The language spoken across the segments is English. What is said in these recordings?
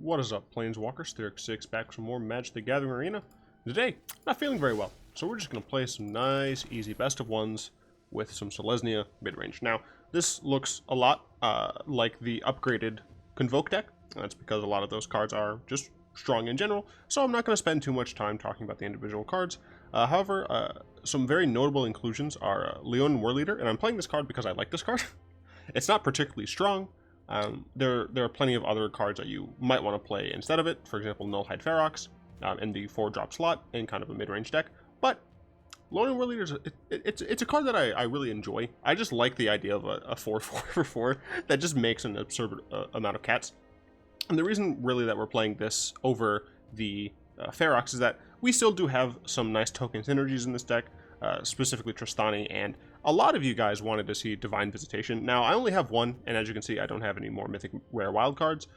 What is up, Planeswalkers? Theoric6 back with some more Magic the Gathering Arena. Today, not feeling very well, so we're just going to play some nice, easy best of ones with some Selesnya Midrange. Now, this looks a lot like the upgraded Convoke deck. That's because a lot of those cards are just strong in general, so I'm not going to spend too much time talking about the individual cards. However, some very notable inclusions are Leonin Warleader, and I'm playing this card because I like this card. It's not particularly strong. There are plenty of other cards that you might want to play instead of it. For example, Nullhide Ferox in the 4-drop slot in kind of a mid-range deck. But Leonin Warleader, it's a card that I really enjoy. I just like the idea of a 4/4 for 4 that just makes an absurd amount of cats. And the reason really that we're playing this over the Ferox is that we still do have some nice token synergies in this deck, specifically Tristani, and a lot of you guys wanted to see Divine Visitation. Now, I only have one, and as you can see, I don't have any more Mythic Rare Wild cards,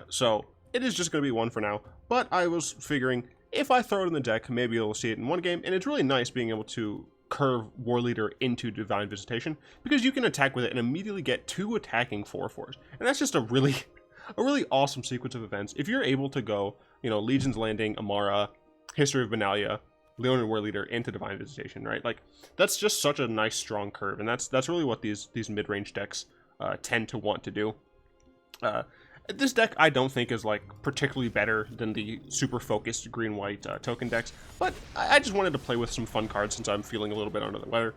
so it is just going to be one for now, but I was figuring if I throw it in the deck, maybe you'll see it in one game, and it's really nice being able to curve Warleader into Divine Visitation, because you can attack with it and immediately get 2 attacking 4/4s, and that's just a really awesome sequence of events. If you're able to go, you know, Legion's Landing, Emmara, History of Benalia, Leonin Warleader into Divine Visitation, right? Like, that's just such a nice, strong curve, and that's really what these mid-range decks tend to want to do. This deck, I don't think, is, like, particularly better than the super focused green-white token decks, but I just wanted to play with some fun cards since I'm feeling a little bit under the weather.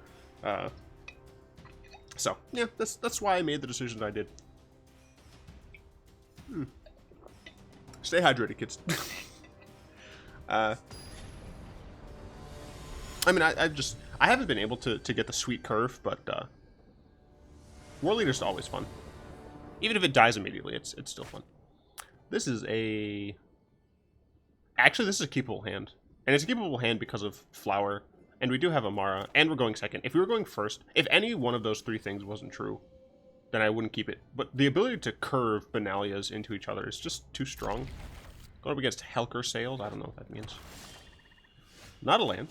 So, yeah, that's why I made the decision I did. Stay hydrated, kids. I mean, I haven't been able to get the sweet curve, but Warleader's always fun. Even if it dies immediately, it's still fun. This is a... Actually, this is a keepable hand. And it's a keepable hand because of Flower, and we do have Emmara, and we're going second. If we were going first, if any one of those 3 things wasn't true, then I wouldn't keep it. But the ability to curve Benalias into each other is just too strong. Going up against Helker Sails, I don't know what that means. Not a land.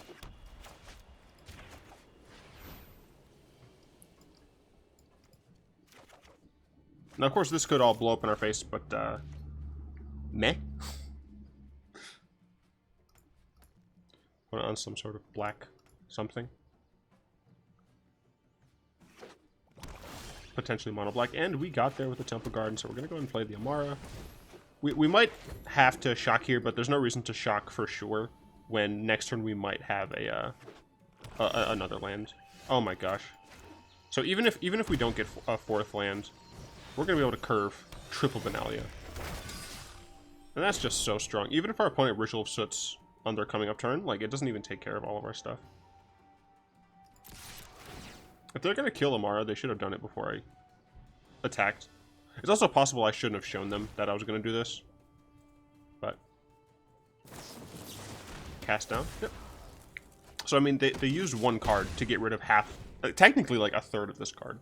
Now, of course, this could all blow up in our face, but, meh. Put it on some sort of black something. Potentially mono black, and we got there with the Temple Garden, so we're going to go ahead and play the Emmara. We might have to shock here, but there's no reason to shock for sure when next turn we might have another land. Oh my gosh. So even if we don't get a 4th land, we're going to be able to curve triple Benalia. And that's just so strong. Even if our opponent Ritual of Soots on their coming up turn, like, it doesn't even take care of all of our stuff. If they're going to kill Emmara, they should have done it before I attacked. It's also possible I shouldn't have shown them that I was going to do this. But... Cast down? Yep. So, I mean, they used 1 card to get rid of half... technically, like, a third of this card.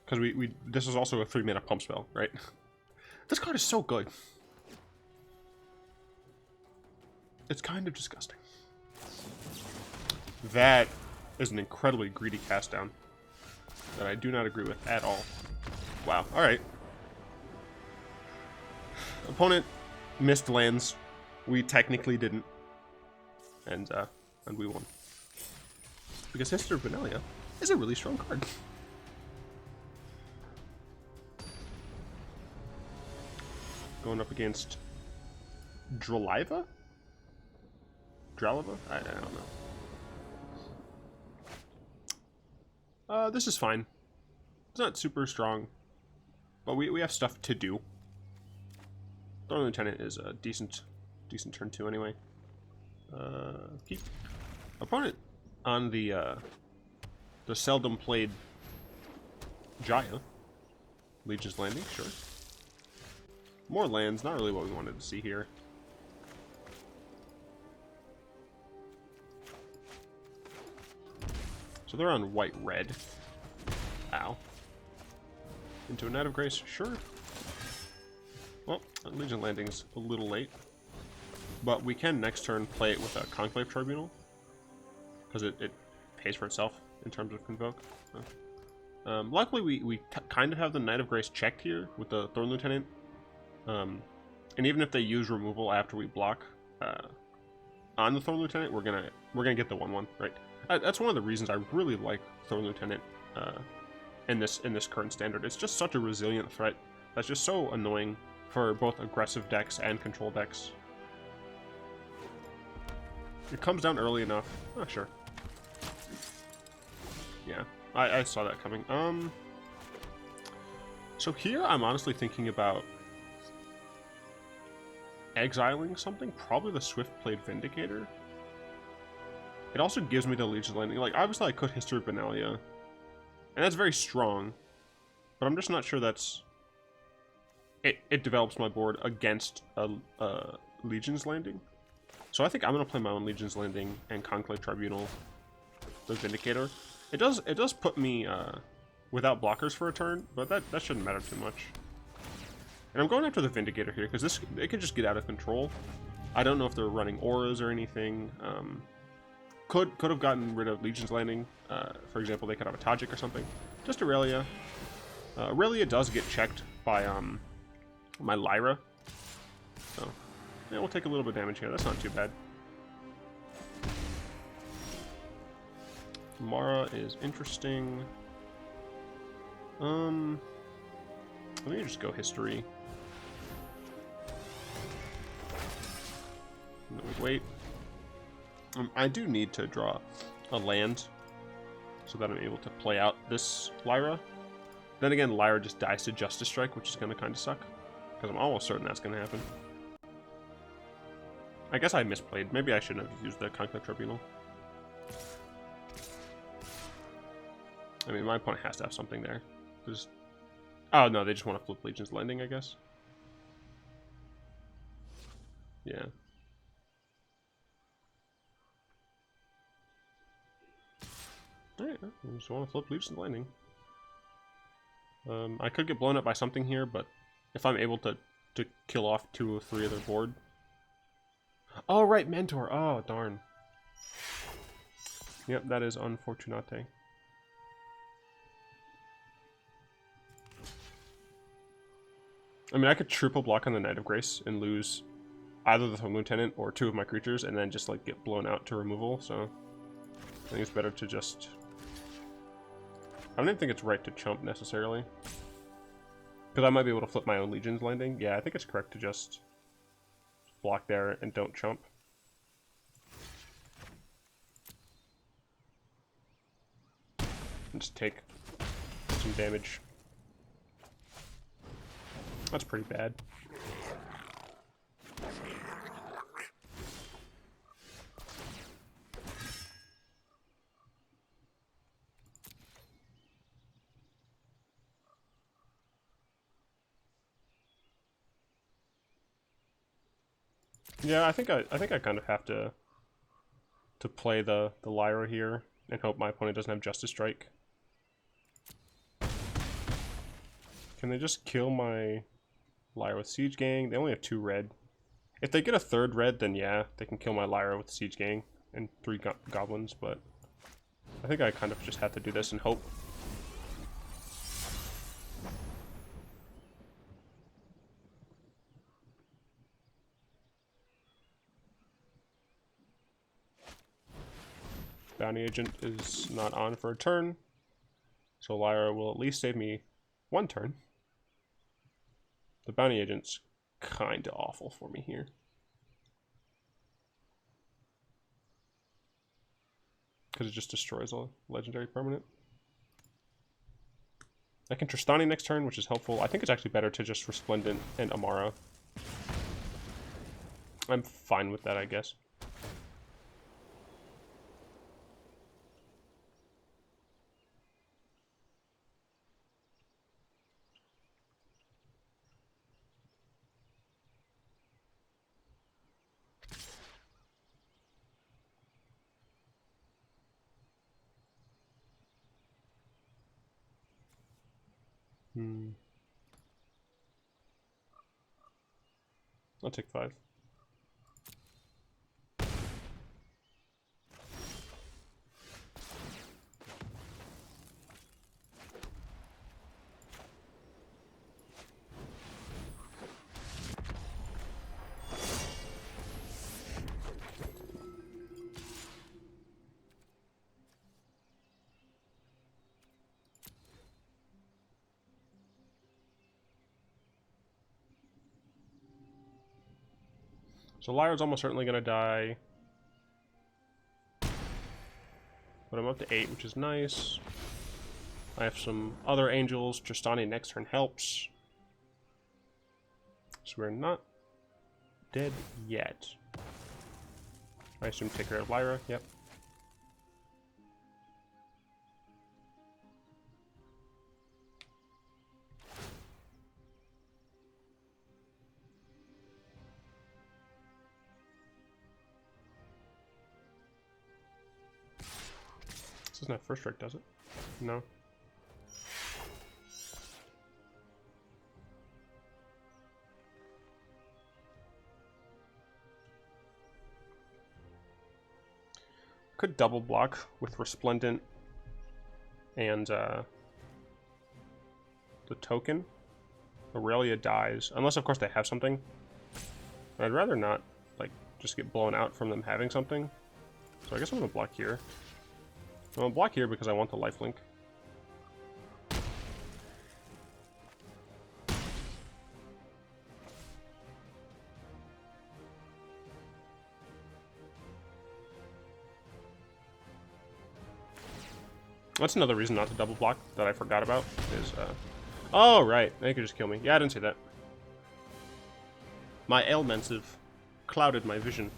Because this is also a 3-mana pump spell, right? This card is so good. It's kind of disgusting. That is an incredibly greedy cast down that I do not agree with at all. Wow. All right. Opponent missed lands. We technically didn't, and we won because History of Benalia is a really strong card. Going up against Draliva? Draliva? I don't know. This is fine. It's not super strong, but we have stuff to do. Thorn Lieutenant is a decent turn 2 anyway. Keep. Opponent on the seldom played Jaya. Legion's Landing, sure. More lands, not really what we wanted to see here. So they're on white-red. Ow. Into a Knight of Grace, sure. Well, Legion Landing's a little late. But we can next turn play it with a Conclave Tribunal. Because it pays for itself in terms of Convoke. Luckily, we kind of have the Knight of Grace checked here with the Thorn Lieutenant. And even if they use removal after we block on the Thorn Lieutenant, we're gonna get the 1/1, right? That's one of the reasons I really like Thorn Lieutenant in this current standard. It's just such a resilient threat that's just so annoying for both aggressive decks and control decks. It comes down early enough. Oh, sure. Yeah, I saw that coming. So here I'm honestly thinking about exiling something, probably the Swift-Played Vindicator. It also gives me the Legion's Landing. Like, obviously I could History of Benalia, and that's very strong, but I'm just not sure that's... It develops my board against a Legion's Landing. So I think I'm going to play my own Legion's Landing and Conclave Tribunal, the Vindicator. It does put me without blockers for a turn, but that shouldn't matter too much. And I'm going after the Vindicator here, because it could just get out of control. I don't know if they're running auras or anything. Could have gotten rid of Legion's Landing. For example, they could have a Tajik or something. Just Aurelia. Aurelia does get checked by my Lyra. So, yeah, we'll take a little bit of damage here. That's not too bad. Emmara is interesting. Let me just go history. And then we wait. I do need to draw a land so that I'm able to play out this Lyra. Then again, Lyra just dies to Justice Strike, which is going to kind of suck. Because I'm almost certain that's going to happen. I guess I misplayed. Maybe I shouldn't have used the Conclave Tribunal. I mean, my opponent has to have something there. Just... Oh, no, they just want to flip Legion's Landing, I guess. Yeah. Alright, I just want to flip Legion's Landing. I could get blown up by something here, but if I'm able to kill off 2 or 3 of their board... Oh, right, Mentor! Oh, darn. Yep, that is unfortunate. I mean, I could triple block on the Knight of Grace and lose either the Thorn Lieutenant or 2 of my creatures and then just, like, get blown out to removal, so... I think it's better to just... I don't even think it's right to chump, necessarily. Because I might be able to flip my own Legion's Landing. Yeah, I think it's correct to just block there and don't chump. And just take some damage. That's pretty bad. Yeah, I think I kind of have to play the Lyra here and hope my opponent doesn't have Justice Strike. Can they just kill my Lyra with Siege Gang? They only have 2 red. If they get a 3rd red, then yeah, they can kill my Lyra with Siege Gang and 3 goblins, but I think I kind of just have to do this and hope. Bounty Agent is not on for a turn, so Lyra will at least save me 1 turn. The Bounty Agent's kinda awful for me here. Because it just destroys a legendary permanent. I can Tristani next turn, which is helpful. I think it's actually better to just Resplendent and Emmara. I'm fine with that, I guess. I'll take 5. So Lyra's almost certainly going to die. But I'm up to 8, which is nice. I have some other angels. Justani next turn helps. So we're not dead yet. I assume take care of Lyra. Yep. This doesn't have first strike, does it? No. Could double block with Resplendent and the token. Aurelia dies. Unless, of course, they have something. I'd rather not, like, just get blown out from them having something. So I guess I'm going to block here. I'm going to block here because I want the lifelink. That's another reason not to double block that I forgot about is, oh, right. They could just kill me. Yeah, I didn't see that. My ailments have clouded my vision.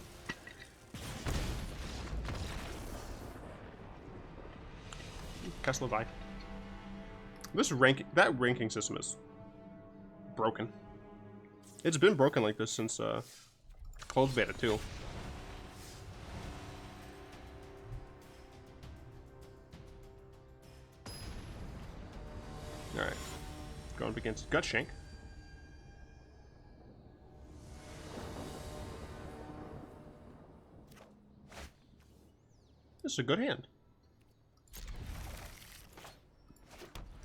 Cast Levi. This ranking system is broken. It's been broken like this since closed beta too. All right, going up against Gutshank. This is a good hand.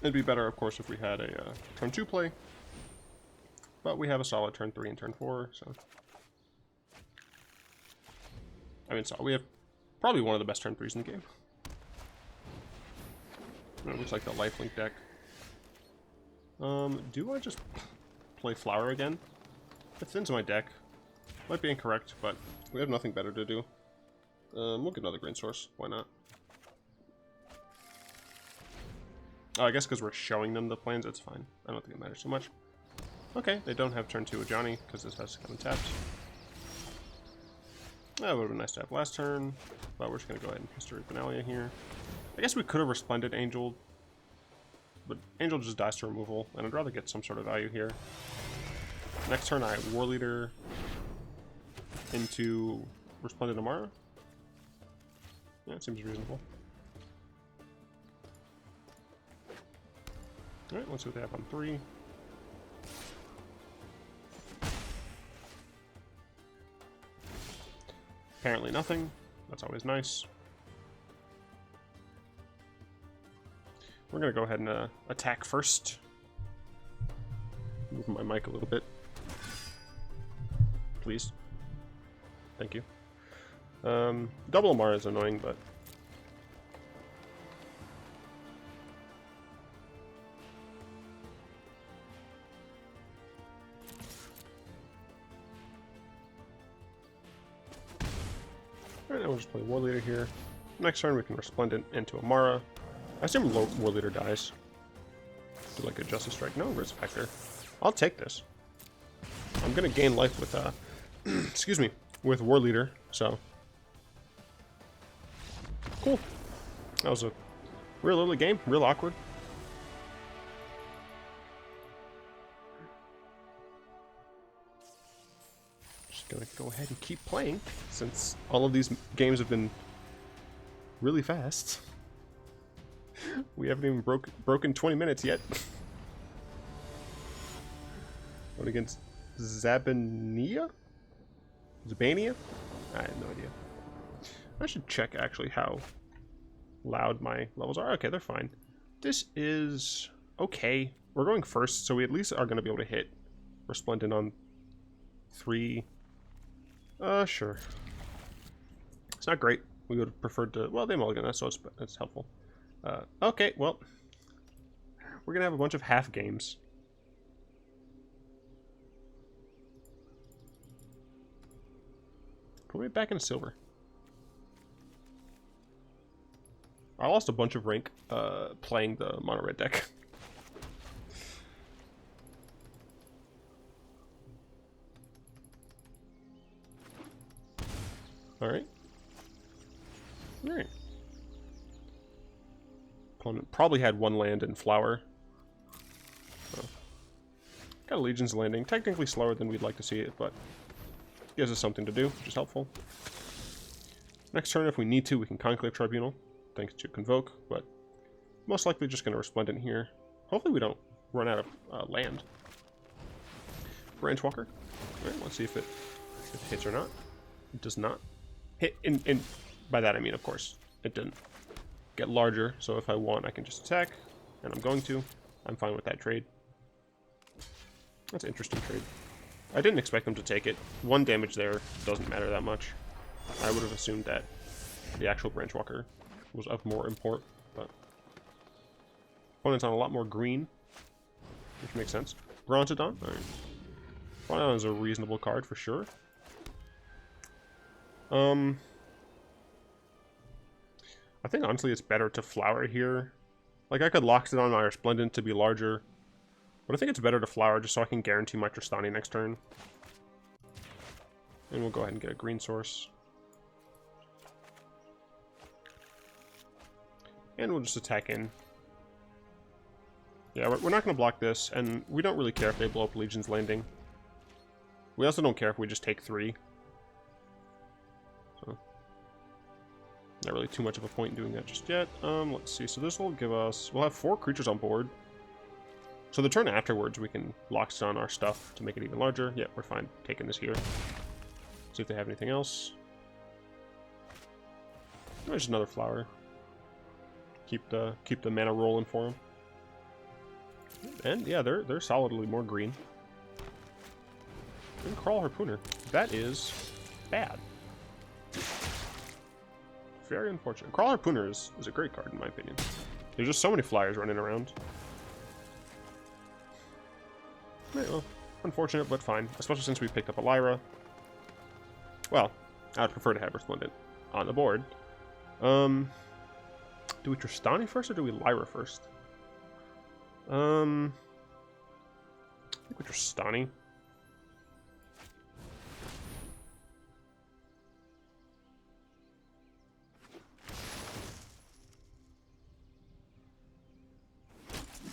It'd be better, of course, if we had a turn 2 play. But we have a solid turn 3 and turn 4, so... I mean, so we have probably one of the best turn 3s in the game. It looks like the lifelink deck. Do I just play Flower again? It thins my deck. Might be incorrect, but we have nothing better to do. We'll get another green source. Why not? Oh, I guess because we're showing them the plans, it's fine. I don't think it matters so much. Okay, they don't have turn 2 with Johnny, because this has to come untapped. That would have been nice to have last turn, but we're just going to go ahead and History of Benalia here. I guess we could have Resplendent Angel, but Angel just dies to removal, and I'd rather get some sort of value here. Next turn, I Warleader into Resplendent Emmara. Yeah, it seems reasonable. Alright, let's see what they have on 3. Apparently nothing. That's always nice. We're going to go ahead and attack first. Move my mic a little bit. Please. Thank you. Double Emmara is annoying, but... Alright, now we'll just play Warleader here. Next turn we can Resplendent into Emmara. I assume Warleader dies. Do like a Justice Strike. No, Risk Factor. I'll take this. I'm gonna gain life with, excuse me, with Warleader, so... Cool. That was a real early game, real awkward. Just gonna go ahead and keep playing, since all of these games have been really fast. We haven't even broken 20 minutes yet. Going against Zabania? Zabania? I have no idea. I should check actually how loud my levels are. Okay, they're fine. This is okay. We're going first, so we at least are going to be able to hit Resplendent on 3. Sure. It's not great. We would have preferred to... Well, they mulligan us, so it's helpful. Okay, well... We're going to have a bunch of half games. Put me back in silver. I lost a bunch of rank playing the mono red deck. Alright. Alright. Opponent probably had one land in Flower. So. Got a Legion's Landing. Technically slower than we'd like to see it, but gives us something to do, which is helpful. Next turn, if we need to, we can Conclave Tribunal, thanks to Convoke, but most likely just going to Resplendent here. Hopefully we don't run out of land. Branchwalker. Alright, let's see if it hits or not. It does not. Hit, and by that I mean, of course, it didn't get larger, so if I want, I can just attack, and I'm going to. I'm fine with that trade. That's an interesting trade. I didn't expect them to take it. 1 damage there doesn't matter that much. I would have assumed that the actual Branchwalker was of more import, but opponent's on a lot more green, which makes sense. Brontodon. Alright. Brontodon is a reasonable card for sure. I think honestly it's better to Flower here. Like I could Loxodon my Resplendent to be larger, but I think it's better to Flower just so I can guarantee my Tristani next turn. And we'll go ahead and get a green source. And we'll just attack in. Yeah, we're not going to block this, and we don't really care if they blow up Legion's Landing. We also don't care if we just take 3. So, not really too much of a point in doing that just yet. Let's see, so this will give us... We'll have 4 creatures on board. So the turn afterwards, we can Loxodon our stuff to make it even larger. Yeah, we're fine taking this here. See if they have anything else. There's another Flower. Keep the mana rolling for them. And yeah, they're solidly more green. And Crawl Harpooner. That is bad. Very unfortunate. Crawl Harpooner is a great card in my opinion. There's just so many flyers running around. Right, well, unfortunate, but fine. Especially since we picked up a Lyra. Well, I would prefer to have Resplendent on the board. Do we Tristani first or do we Lyra first? I think we Tristani.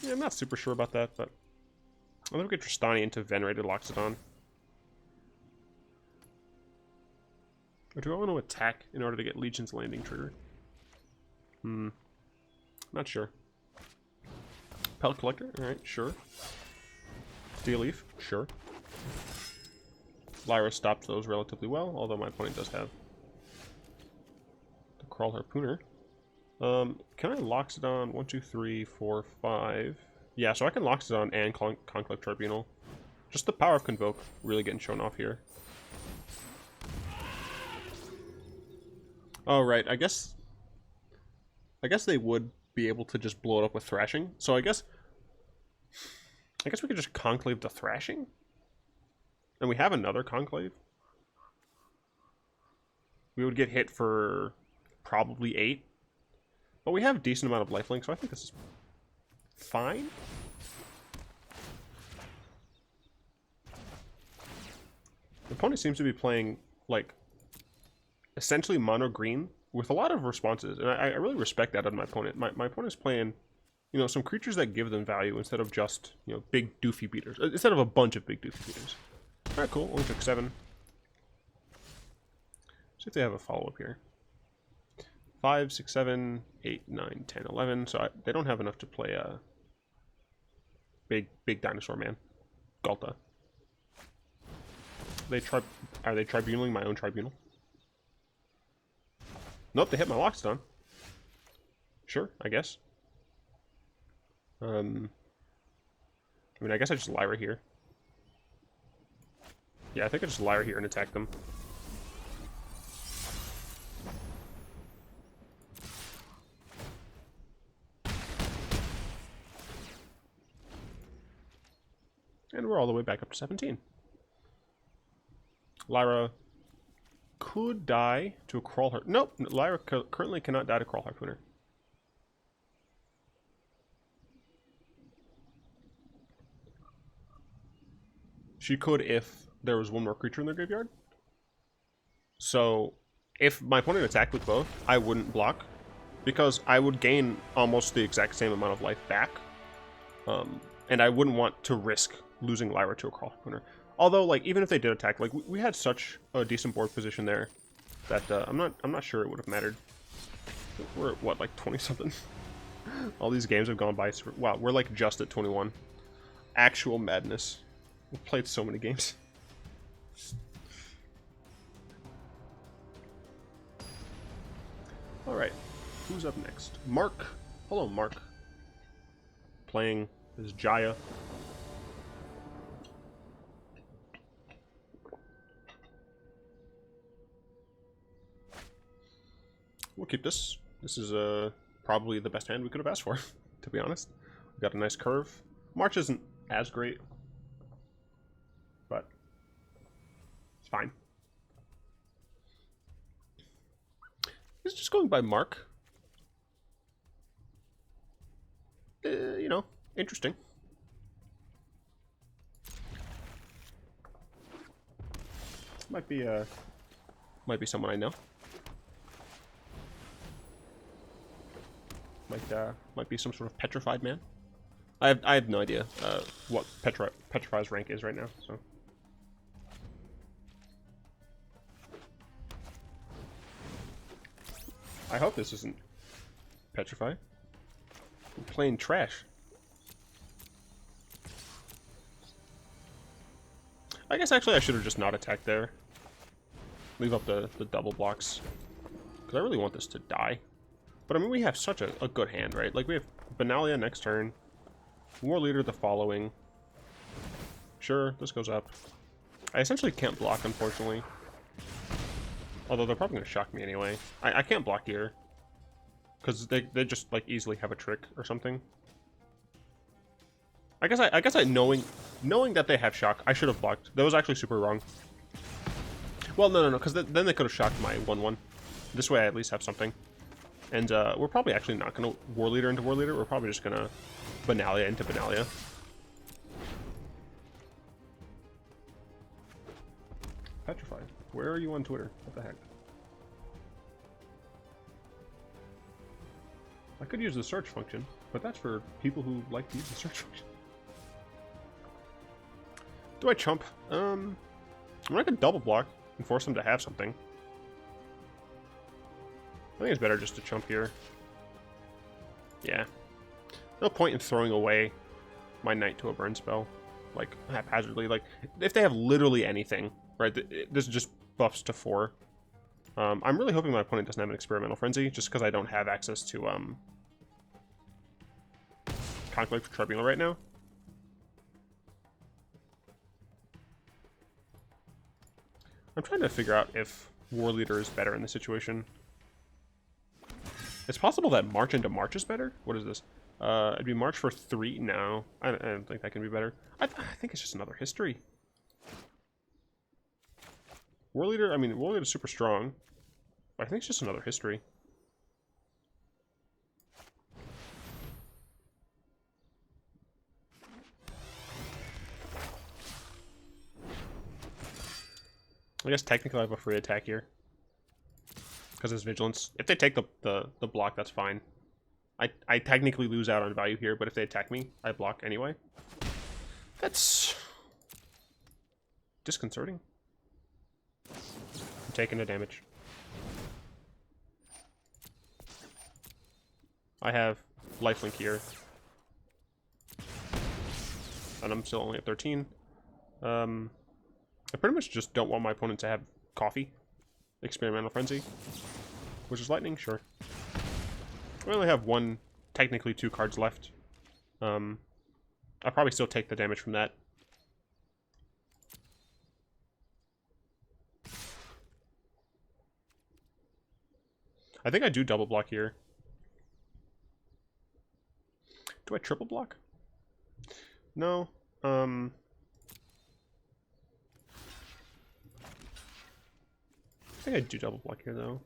Yeah, I'm not super sure about that, but I'm gonna get Tristani into Venerated Loxodon. Or do I want to attack in order to get Legion's Landing triggered? Not sure. Pellet Collector? Alright, sure. Steel Leaf? Sure. Lyra stopped those relatively well, although my opponent does have the Crawl Harpooner. Can I Loxodon 1, 2, 3, 4, 5? Yeah, so I can Loxodon and Conclave Tribunal. Just the power of Convoke really getting shown off here. Oh, right. I guess they would be able to just blow it up with Thrashing. So I guess we could just Conclave the Thrashing. And we have another Conclave. We would get hit for probably 8. But we have a decent amount of lifelink, so I think this is fine. The opponent seems to be playing, like, essentially mono green with a lot of responses, and I really respect that on my opponent. My opponent's playing, you know, some creatures that give them value instead of just, you know, big doofy beaters. Instead of a bunch of big doofy beaters. Alright, cool. Only took 7. See if they have a follow-up here. 5, 6, 7, 8, 9, 10, 11. So they don't have enough to play a big dinosaur man. Galta. Are they tribunaling my own tribunal? Nope, they hit my Loxodon. Sure, I guess. I mean, I guess I just Lyra here. Yeah, I think I just Lyra here and attack them. And we're all the way back up to 17. Lyra could die to a Crawl Harpooner. Nope, Lyra currently cannot die to Crawl Harpooner. She could if there was one more creature in their graveyard. So, if my opponent attacked with both, I wouldn't block, because I would gain almost the exact same amount of life back. And I wouldn't want to risk losing Lyra to a Crawl Harpooner. Although, like, even if they did attack, like, we had such a decent board position there that I'm not sure it would have mattered. We're at, what, like 20-something? All these games have gone by. Wow, we're like just at 21. Actual madness. We've played so many games. Alright, who's up next? Mark. Hello, Mark. Playing as Jaya. We'll keep this. This is probably the best hand we could have asked for, to be honest. We got a nice curve. March isn't as great, but it's fine. He's just going by Mark. You know, interesting. Might be someone I know. Might be some sort of petrified man. I have no idea what Petrify's rank is right now, so. I hope this isn't Petrify. We're playing trash. I guess actually I should have just not attacked there. Leave up the double blocks. Because I really want this to die. But I mean, we have such a good hand, right? Like, we have Benalia next turn. Warleader the following. Sure, this goes up. I essentially can't block, unfortunately. Although they're probably going to shock me anyway. I can't block here. Because they just, like, easily have a trick or something. I guess knowing that they have shock, I should have blocked. That was actually super wrong. Well, no, because then they could have shocked my 1/1. This way I at least have something. And we're probably actually not going to Warleader into Warleader. We're probably just going to Benalia into Benalia. Petrified. Where are you on Twitter? What the heck? I could use the search function, but that's for people who like to use the search function. Do I chump? I mean, I could double block and force them to have something. I think it's better just to chump here. Yeah. No point in throwing away my knight to a burn spell, like, haphazardly. Like, if they have literally anything, right, this just buffs to 4. I'm really hoping my opponent doesn't have an Experimental Frenzy, just because I don't have access to Conclave Tribunal right now. I'm trying to figure out if Warleader is better in this situation. It's possible that March into March is better? What is this? It'd be March for 3? No, I don't think that can be better. I think it's just another history. Warleader, I mean, Warleader is super strong. But I think it's just another history. I guess technically I have a free attack here. Because it's Vigilance. If they take the block, that's fine. I technically lose out on value here, but if they attack me, I block anyway. That's disconcerting. I'm taking the damage. I have lifelink here. And I'm still only at 13. I pretty much just don't want my opponent to have coffee. Experimental Frenzy. Which is lightning? Sure. We only have technically 2 cards left. I'll probably still take the damage from that. I think I do double block here. Do I triple block? No. I think I do double block here, though.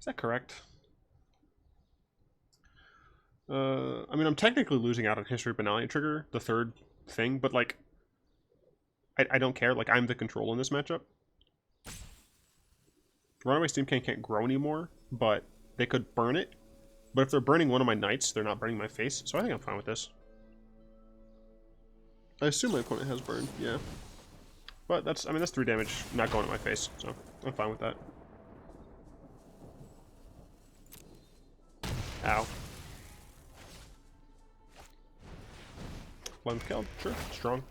Is that correct? I mean, I'm technically losing out on History of Benalia trigger, the third thing, but, like, I don't care. Like, I'm the control in this matchup. Runaway Steamkin can't grow anymore, but they could burn it. But if they're burning one of my knights, they're not burning my face, so I think I'm fine with this. I assume my opponent has burn, yeah. But that's, I mean, that's 3 damage not going to my face, so I'm fine with that. Ow. Flame killed, sure, strong.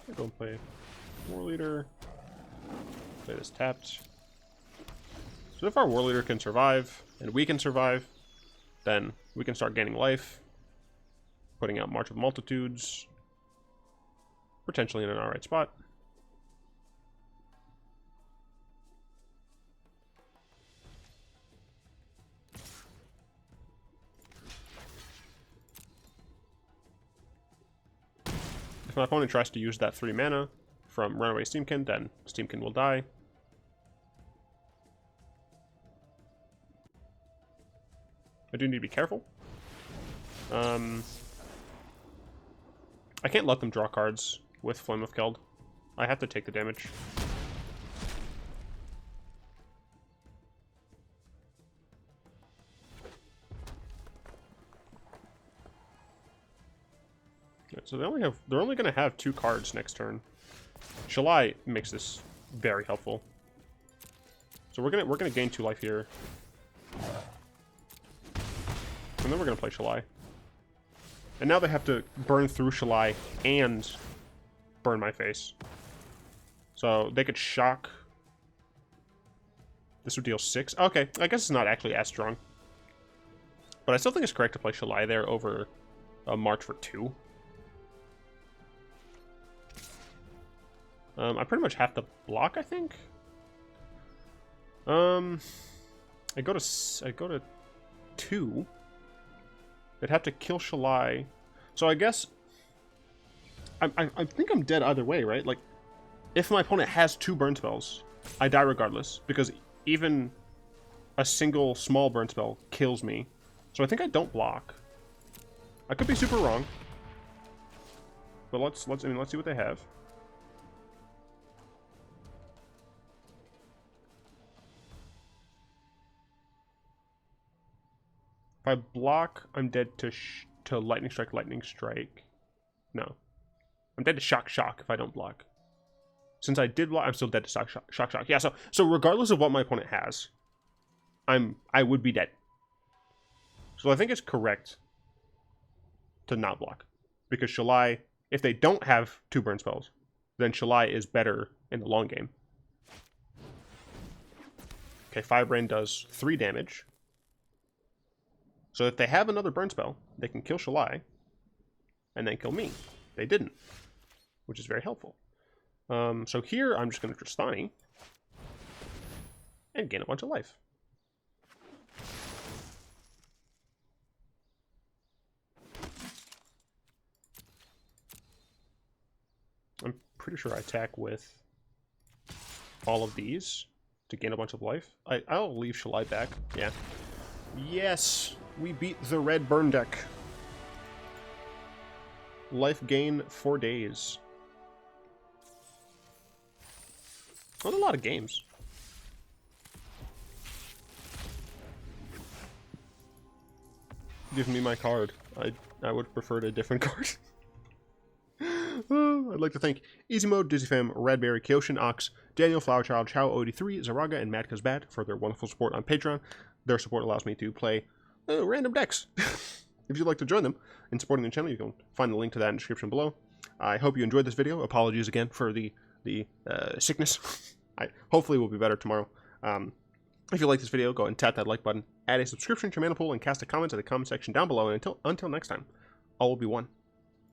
I'll go and play Warleader. Play this tapped. So if our Warleader can survive, and we can survive, then we can start gaining life, putting out March of Multitudes, potentially in an alright spot. If my opponent tries to use that 3 mana from Runaway Steamkin, then Steamkin will die. I do need to be careful. I can't let them draw cards with Flame of Keld. I have to take the damage. So they're only going to have 2 cards next turn. Shalai makes this very helpful. So we're gonna gain 2 life here. And then we're gonna play Shalai. And now they have to burn through Shalai and burn my face. So they could shock. This would deal 6. Okay, I guess it's not actually as strong. But I still think it's correct to play Shalai there over a March for 2. I pretty much have to block, I think. I go to 2. They'd have to kill Shalai. So I guess I think I'm dead either way, right? Like, if my opponent has 2 burn spells, I die regardless, because even a single small burn spell kills me. So I think I don't block. I could be super wrong. But let's see what they have. If I block, I'm dead to Lightning Strike, Lightning Strike. No. I'm dead to Shock, Shock if I don't block. Since I did block, I'm still dead to Shock, Shock, Shock, Shock. Yeah, so regardless of what my opponent has, I would be dead. So I think it's correct to not block. Because Shalai, if they don't have 2 burn spells, then Shalai is better in the long game. Okay, Firebrain does 3 damage. So if they have another burn spell, they can kill Shalai, and then kill me. They didn't, which is very helpful. So here, I'm just going to Tristani, and gain a bunch of life. I'm pretty sure I attack with all of these to gain a bunch of life. I'll leave Shalai back, yeah. Yes! We beat the red burn deck. Life gain 4 days. Not a lot of games. Give me my card. I would prefer a different card. I'd like to thank Easy Mode, Dizzy Fam, Radberry, Kyoshin, Ox, Daniel, Flowerchild, Chow83, Zaraga, and Madka's Bad for their wonderful support on Patreon. Their support allows me to play random decks. If you'd like to join them in supporting the channel, you can find the link to that in the description below. I hope you enjoyed this video. Apologies again for the sickness. Hopefully we'll be better tomorrow. If you like this video, go ahead and tap that like button, add a subscription to your mana pool, and cast a comment in the comment section down below. And until next time, all will be one.